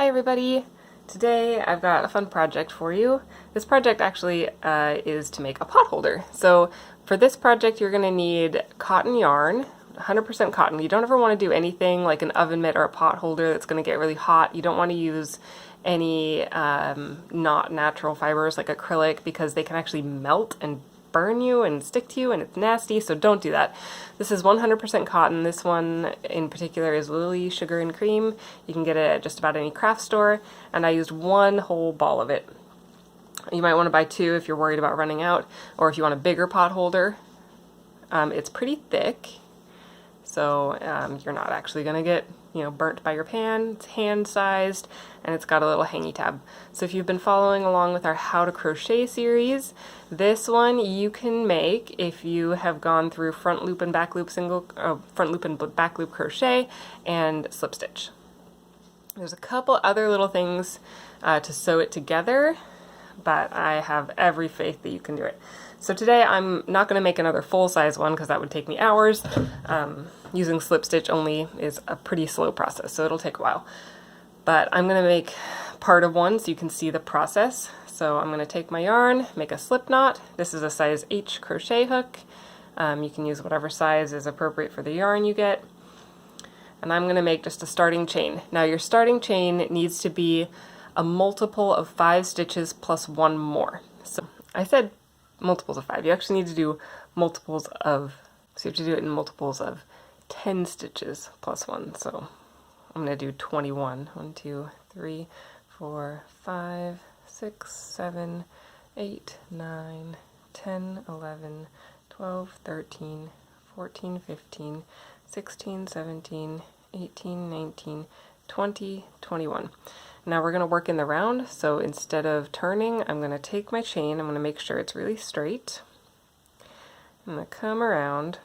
Hi everybody! Today I've got a fun project for you. This project actually is to make a pot holder. So for this project you're going to need cotton yarn, 100% cotton. You don't ever want to do anything like an oven mitt or a pot holder that's going to get really hot. You don't want to use any not natural fibers like acrylic because they can actually melt and burn you and stick to you and it's nasty, so don't do that. This is 100% cotton. This one in particular is Lily Sugar and Cream. You can get it at just about any craft store, and I used one whole ball of it. You might want to buy two if you're worried about running out, or if you want a bigger pot holder. It's pretty thick, so you're not actually going to get burnt by your pan. It's hand-sized, and it's got a little hangy tab. So if you've been following along with our How to Crochet series, this one you can make if you have gone through front loop and back loop back loop crochet and slip stitch. There's a couple other little things to sew it together, but I have every faith that you can do it. So today I'm not going to make another full-size one because that would take me hours. Using slip stitch only is a pretty slow process, so it'll take a while. But I'm going to make part of one so you can see the process. So I'm going to take my yarn, make a slip knot. This is a size H crochet hook. You can use whatever size is appropriate for the yarn you get. And I'm going to make just a starting chain. Now your starting chain needs to be a multiple of 5 stitches plus one more. So I said multiples of 5. You actually need to do multiples of, so you have to do it in multiples of 10 stitches plus 1. So I'm going to do 21. 1, 2, 3, 4, 5, 6, 7, 8, 9, 10, 11, 12, 13, 14, 15, 16, 17, 18, 19, 20, 21. Now we're going to work in the round, so instead of turning, I'm going to take my chain, I'm going to make sure it's really straight. I'm going to come around,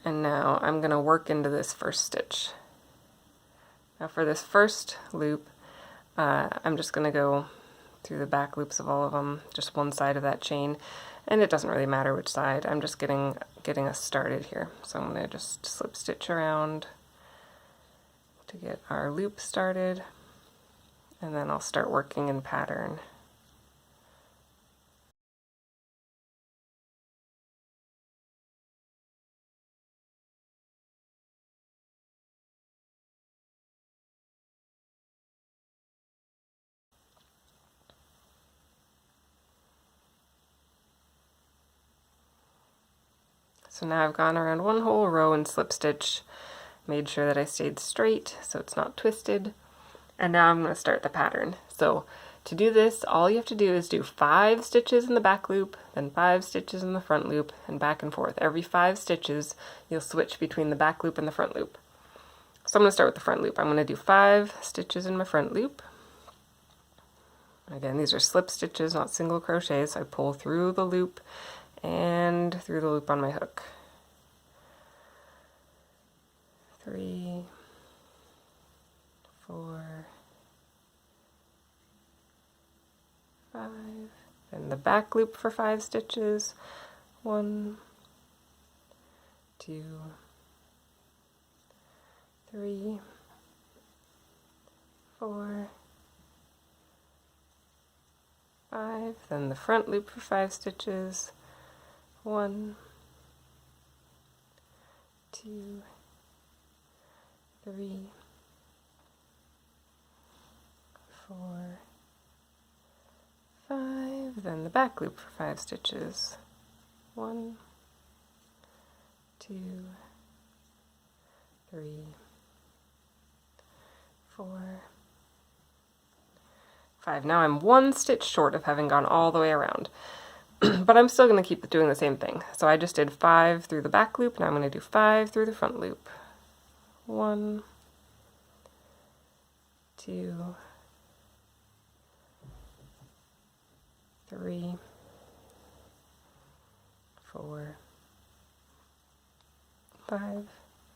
and now I'm going to work into this first stitch. Now for this first loop, I'm just going to go through the back loops of all of them, just one side of that chain, and it doesn't really matter which side. I'm just getting us started here. So I'm going to just slip stitch around to get our loop started, and then I'll start working in pattern. So now I've gone around one whole row and slip stitch, made sure that I stayed straight so it's not twisted, and now I'm going to start the pattern. So to do this, all you have to do is do 5 stitches in the back loop, then 5 stitches in the front loop, and back and forth. Every 5 stitches you'll switch between the back loop and the front loop. So I'm going to start with the front loop. I'm going to do 5 stitches in my front loop. Again, these are slip stitches, not single crochets, so I pull through the loop and through the loop on my hook. 3, 4, 5, then the back loop for 5 stitches. 1, 2, 3, 4, 5, then the front loop for 5 stitches. 1, 2, 3, 4, 5, then the back loop for 5 stitches. 1, 2, 3, 4, 5. Now I'm 1 stitch short of having gone all the way around. But I'm still going to keep doing the same thing. So I just did 5 through the back loop, now I'm going to do 5 through the front loop. 1, 2, 3, 4, 5, and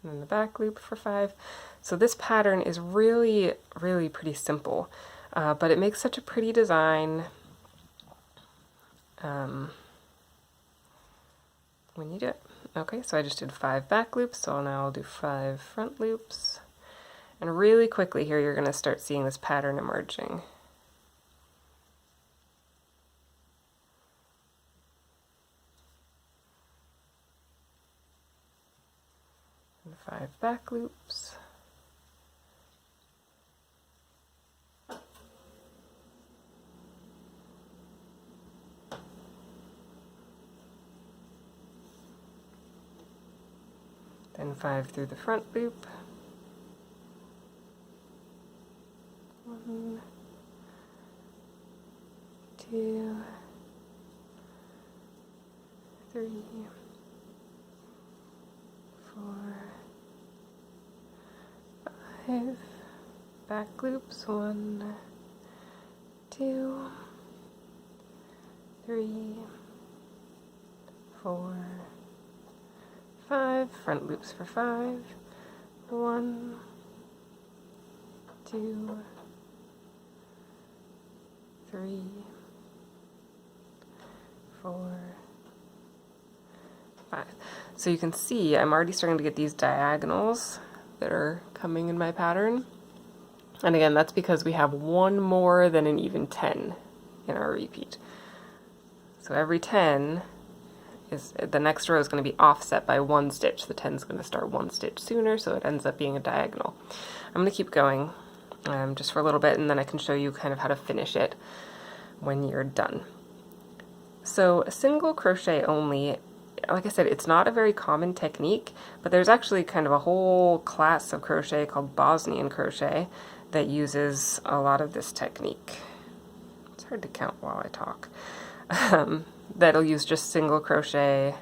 then the back loop for 5. So this pattern is really, really pretty simple, but it makes such a pretty design. When you do it. Okay, so I just did 5 back loops, so now I'll do 5 front loops, And really quickly here you're going to start seeing this pattern emerging. And 5 back loops. Then 5 through the front loop. 1, 2, 3, 4, 5 back loops. 1, 2, 3, 4, 5 front loops for 5. 1, 2, 3, 4, 5. So you can see I'm already starting to get these diagonals that are coming in my pattern. And again, that's because we have one more than an even 10 in our repeat. So every 10 is, the next row is going to be offset by 1 stitch. The 10 is going to start 1 stitch sooner, so it ends up being a diagonal. I'm going to keep going just for a little bit, and then I can show you kind of how to finish it when you're done. So a single crochet only, like I said, it's not a very common technique, but there's actually kind of a whole class of crochet called Bosnian crochet that uses a lot of this technique. It's hard to count while I talk. That'll use just single crochet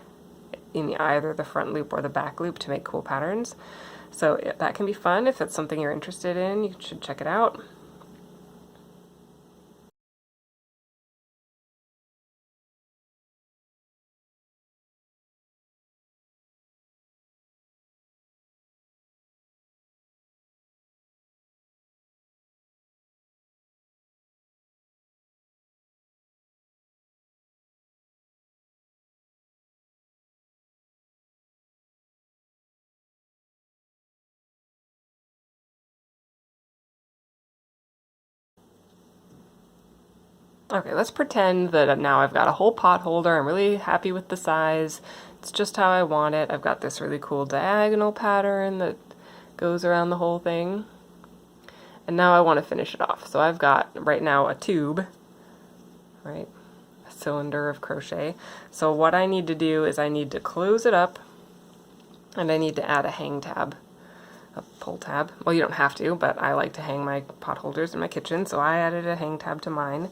in either the front loop or the back loop to make cool patterns. So that can be fun. If it's something you're interested in, you should check it out. Okay, let's pretend that now I've got a whole pot holder. I'm really happy with the size. It's just how I want it. I've got this really cool diagonal pattern that goes around the whole thing. And now I want to finish it off. So I've got right now a tube, right? A cylinder of crochet. So what I need to do is I need to close it up and I need to add a hang tab. A pull tab. Well, you don't have to, but I like to hang my pot holders in my kitchen, so I added a hang tab to mine.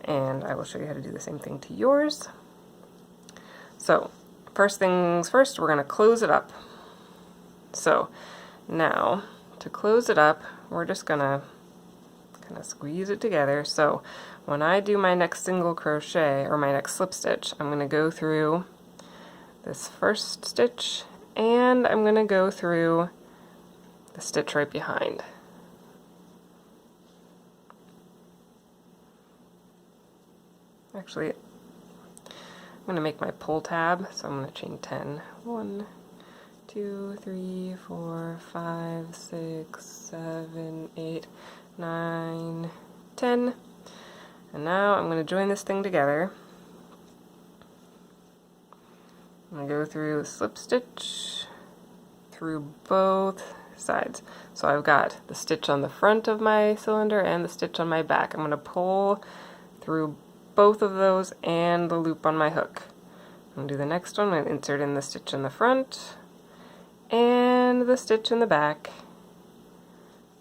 And I will show you how to do the same thing to yours. So, first things first, we're going to close it up. So, now, to close it up, we're just going to kind of squeeze it together. So, when I do my next single crochet, or my next slip stitch, I'm going to go through this first stitch, and I'm going to go through the stitch right behind. Actually, I'm going to make my pull tab, so I'm going to chain 10. 1, 2, 3, 4, 5, 6, 7, 8, 9, 10. And now I'm going to join this thing together. I'm going to go through the slip stitch through both sides. So I've got the stitch on the front of my cylinder and the stitch on my back. I'm going to pull through both of those and the loop on my hook. I'm going to do the next one. I'm going to insert in the stitch in the front and the stitch in the back.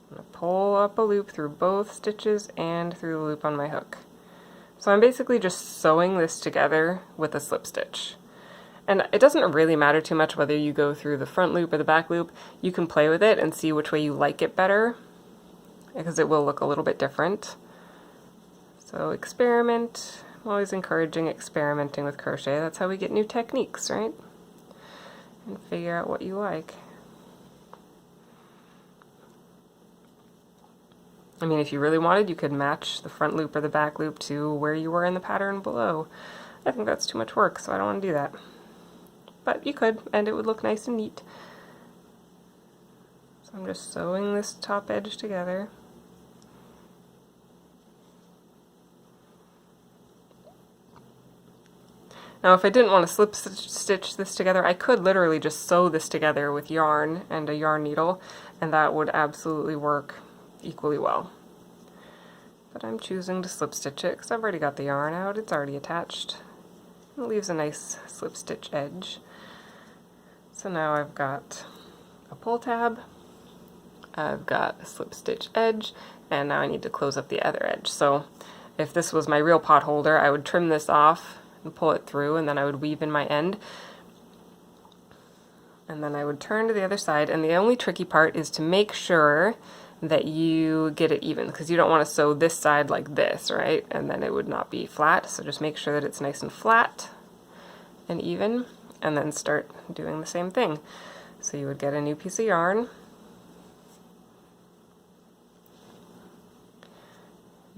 I'm going to pull up a loop through both stitches and through the loop on my hook. So I'm basically just sewing this together with a slip stitch. And it doesn't really matter too much whether you go through the front loop or the back loop. You can play with it and see which way you like it better, because it will look a little bit different. So experiment. I'm always encouraging experimenting with crochet. That's how we get new techniques, right? And figure out what you like. I mean, if you really wanted, you could match the front loop or the back loop to where you were in the pattern below. I think that's too much work, so I don't want to do that. But you could, and it would look nice and neat. So I'm just sewing this top edge together. Now if I didn't want to slip stitch this together, I could literally just sew this together with yarn and a yarn needle, and that would absolutely work equally well. But I'm choosing to slip stitch it because I've already got the yarn out, it's already attached. It leaves a nice slip stitch edge. So now I've got a pull tab, I've got a slip stitch edge, and now I need to close up the other edge. So if this was my real pot holder, I would trim this off and pull it through, and then I would weave in my end, and then I would turn to the other side. And the only tricky part is to make sure that you get it even, because you don't want to sew this side like this, right? And then it would not be flat. So just make sure that it's nice and flat and even, and then start doing the same thing. So you would get a new piece of yarn,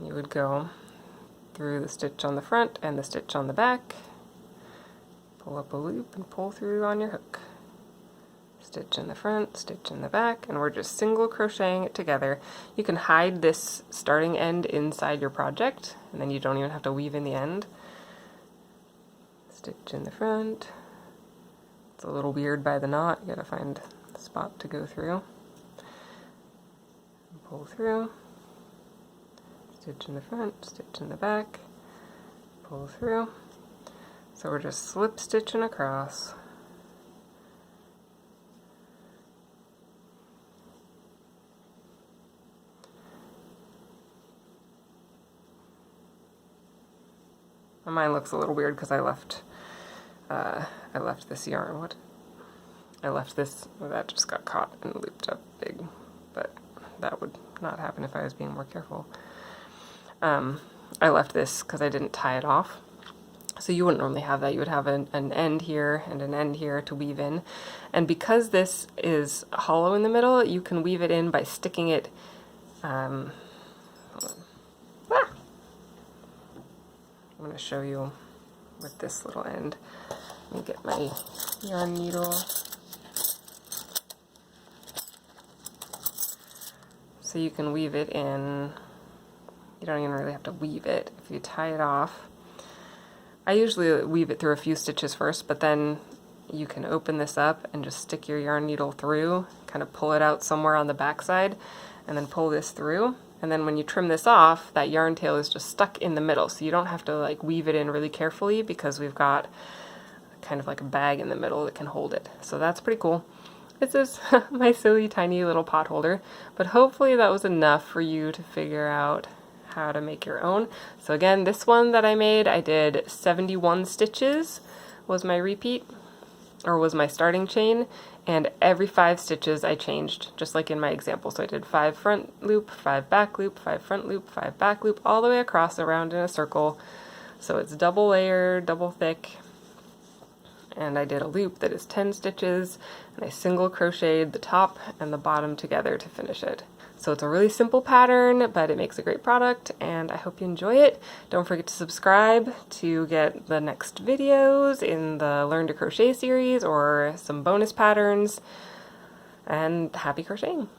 you would go through the stitch on the front and the stitch on the back, pull up a loop and pull through on your hook. Stitch in the front, stitch in the back, and we're just single crocheting it together. You can hide this starting end inside your project, and then you don't even have to weave in the end. Stitch in the front. It's a little weird by the knot, you gotta find a spot to go through. And pull through. Stitch in the front, stitch in the back, pull through. So we're just slip stitching across. And mine looks a little weird because I left this yarn. I left this, that just got caught and looped up big, but that would not happen if I was being more careful. I left this because I didn't tie it off. So you wouldn't normally have that. You would have an end here and an end here to weave in. And because this is hollow in the middle, you can weave it in by sticking it, I'm going to show you with this little end. Let me get my yarn needle. So you can weave it in. You don't even really have to weave it if you tie it off. I usually weave it through a few stitches first, but then you can open this up and just stick your yarn needle through, kind of pull it out somewhere on the back side, and then pull this through. And then when you trim this off, that yarn tail is just stuck in the middle, so you don't have to like weave it in really carefully because we've got kind of like a bag in the middle that can hold it. So that's pretty cool. This is my silly tiny little pot holder, but hopefully that was enough for you to figure out how to make your own. So again, this one that I made, I did 71 stitches was my repeat, or was my starting chain, and every 5 stitches I changed, just like in my example. So I did 5 front loop, 5 back loop, 5 front loop, 5 back loop, all the way across around in a circle. So it's double layer, double thick, and I did a loop that is 10 stitches, and I single crocheted the top and the bottom together to finish it. So it's a really simple pattern, but it makes a great product, and I hope you enjoy it. Don't forget to subscribe to get the next videos in the Learn to Crochet series or some bonus patterns, and happy crocheting!